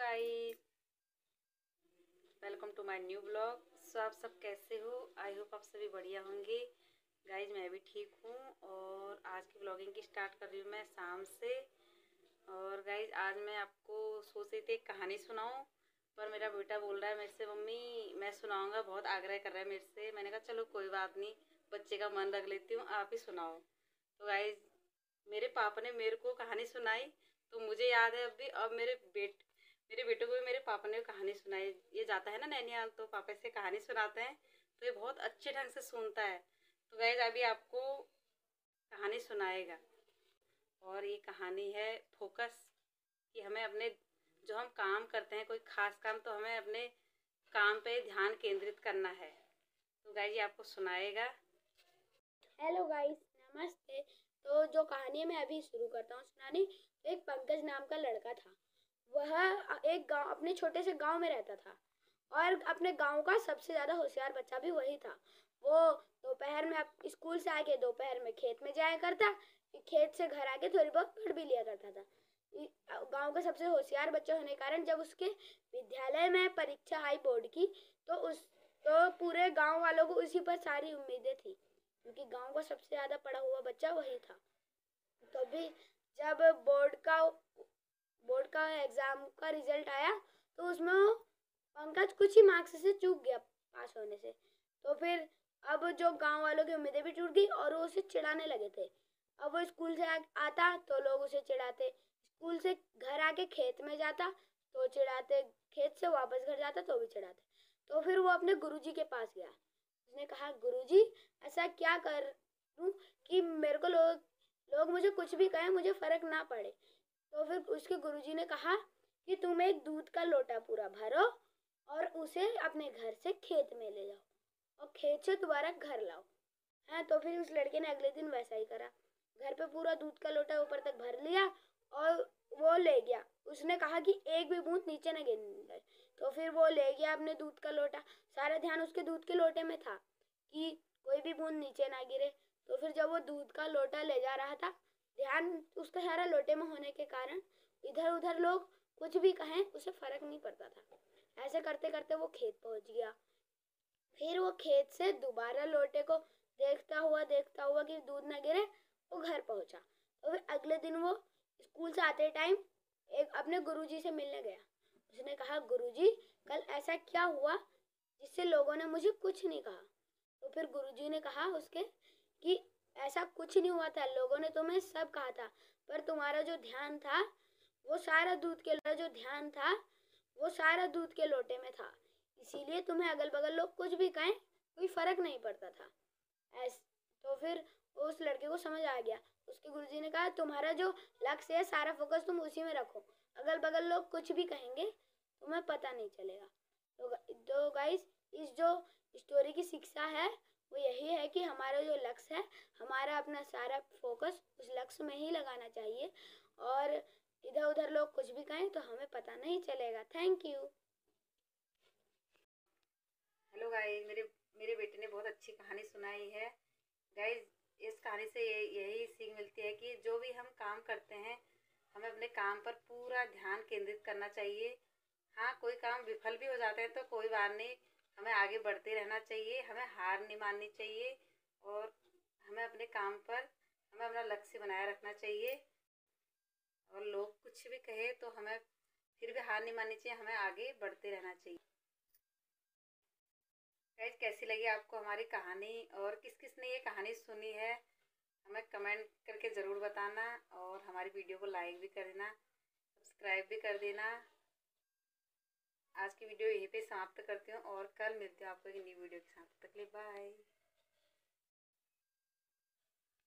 Guys, welcome to my new blog. So आप सब कैसे हो? आई होप आप सभी बढ़िया होंगे। गाइस मैं भी ठीक हूँ और आज की ब्लॉगिंग की स्टार्ट कर रही हूँ मैं शाम से। और गाइस आज मैं आपको सोच रही थी एक कहानी सुनाऊँ, पर मेरा बेटा बोल रहा है मेरे से, मम्मी मैं सुनाऊँगा, बहुत आग्रह कर रहा है मेरे से। मैंने कहा चलो कोई बात नहीं, बच्चे का मन रख लेती हूँ, आप ही सुनाओ। तो गाइस मेरे पापा ने मेरे को कहानी सुनाई तो मुझे याद है अभी, अब मेरे बेटे को भी मेरे पापा ने कहानी सुनाई। ये जाता है ना नैनियाल, तो पापा से कहानी सुनाते हैं तो ये बहुत अच्छे ढंग से सुनता है। तो गाइस अभी आपको कहानी सुनाएगा और ये कहानी है फोकस, कि हमें अपने जो हम काम करते हैं, कोई खास काम, तो हमें अपने काम पे ध्यान केंद्रित करना है। तो गाइस ये आपको सुनाएगा। हेलो गाइस, नमस्ते। तो जो कहानी मैं अभी शुरू करता हूँ सुनानी, तो एक पंकज नाम का लड़का था। वह एक गांव, अपने छोटे से गांव में रहता था और अपने गांव का सबसे ज़्यादा होशियार बच्चा भी वही था। वो दोपहर में स्कूल से आके दोपहर में खेत में जाया करता, फिर खेत से घर आके थोड़ी बहुत पढ़ भी लिया करता था। गांव का सबसे होशियार बच्चा होने के कारण जब उसके विद्यालय में परीक्षा आई बोर्ड की, तो पूरे गांव वालों को उसी पर सारी उम्मीदें थी, क्योंकि गांव का सबसे ज्यादा पढ़ा हुआ बच्चा वही था। तभी जब बोर्ड का एग्जाम का रिजल्ट आया, तो उसमें वो पंकज कुछ ही मार्क्स से चूक गया पास होने से। तो फिर अब जो गांव वालों की उम्मीदें भी टूट गई और वो उसे चिढ़ाने लगे थे। अब वो स्कूल से आता तो लोग उसे चिढ़ाते, स्कूल से घर आके खेत में जाता तो चिढ़ाते, खेत से वापस घर जाता तो भी चिढ़ाते। तो फिर वो अपने गुरुजी के पास गया। उसने कहा, गुरुजी ऐसा क्या करूं कि मेरे को लोग मुझे कुछ भी कहें, मुझे फर्क ना पड़े। तो फिर उसके गुरुजी ने कहा कि तुम एक दूध का लोटा पूरा भरो और उसे अपने घर से खेत में ले जाओ और खेत से दोबारा घर लाओ। हाँ, तो फिर उस लड़के ने अगले दिन वैसा ही करा। घर पे पूरा दूध का लोटा ऊपर तक भर लिया और वो ले गया। उसने कहा कि एक भी बूंद नीचे न गिरे। तो फिर वो ले गया अपने दूध का लोटा, सारा ध्यान उसके दूध के लोटे में था कि कोई भी बूंद नीचे ना गिरे। तो फिर जब वो दूध का लोटा ले जा रहा था, ध्यान उसका सारा लोटे में होने के कारण इधर उधर लोग कुछ भी कहें उसे फर्क नहीं पड़ता था। ऐसे करते करते वो खेत पहुंच गया। फिर वो खेत से दोबारा लोटे को देखता हुआ कि दूध न गिरे, वो घर पहुंचा। तो फिर अगले दिन वो स्कूल से आते टाइम एक अपने गुरुजी से मिलने गया। उसने कहा, गुरुजी कल ऐसा क्या हुआ जिससे लोगों ने मुझे कुछ नहीं कहा? तो फिर गुरुजी ने कहा उसके कि ऐसा कुछ नहीं हुआ था, लोगों ने तुम्हें सब कहा था, पर तुम्हारा जो ध्यान था वो सारा दूध के लोटे में था, इसीलिए तुम्हें अगल बगल लोग कुछ भी कहें कोई फर्क नहीं पड़ता था। तो फिर उस लड़के को समझ आ गया। उसके गुरुजी ने कहा, तुम्हारा जो लक्ष्य है सारा फोकस तुम उसी में रखो, अगल बगल लोग कुछ भी कहेंगे तुम्हें पता नहीं चलेगा। तो गाइस, इस जो स्टोरी की शिक्षा है वो यही है कि हमारा जो लक्ष्य है, हमारा अपना सारा फोकस उस लक्ष्य में ही लगाना चाहिए और इधर उधर लोग कुछ भी कहें तो हमें पता नहीं चलेगा। Thank you. हेलो गाइस, मेरे बेटे ने बहुत अच्छी कहानी सुनाई है। गाइस इस कहानी से यही सीख मिलती है कि जो भी हम काम करते हैं, हमें अपने काम पर पूरा ध्यान केंद्रित करना चाहिए। हाँ, कोई काम विफल भी हो जाते हैं तो कोई बात नहीं, हमें आगे बढ़ते रहना चाहिए, हमें हार नहीं माननी चाहिए और हमें अपने काम पर हमें अपना लक्ष्य बनाए रखना चाहिए। और लोग कुछ भी कहे तो हमें फिर भी हार नहीं माननी चाहिए, हमें आगे बढ़ते रहना चाहिए। गाइस कैसी लगी आपको हमारी कहानी और किस किस ने ये कहानी सुनी है, हमें कमेंट करके ज़रूर बताना और हमारी वीडियो को लाइक भी कर देना, सब्सक्राइब भी कर देना। आज की वीडियो यहीं पे समाप्त करती हूँ और कल मिलती हूँ आपको एक नई वीडियो के साथ। तब तक के लिए बाय।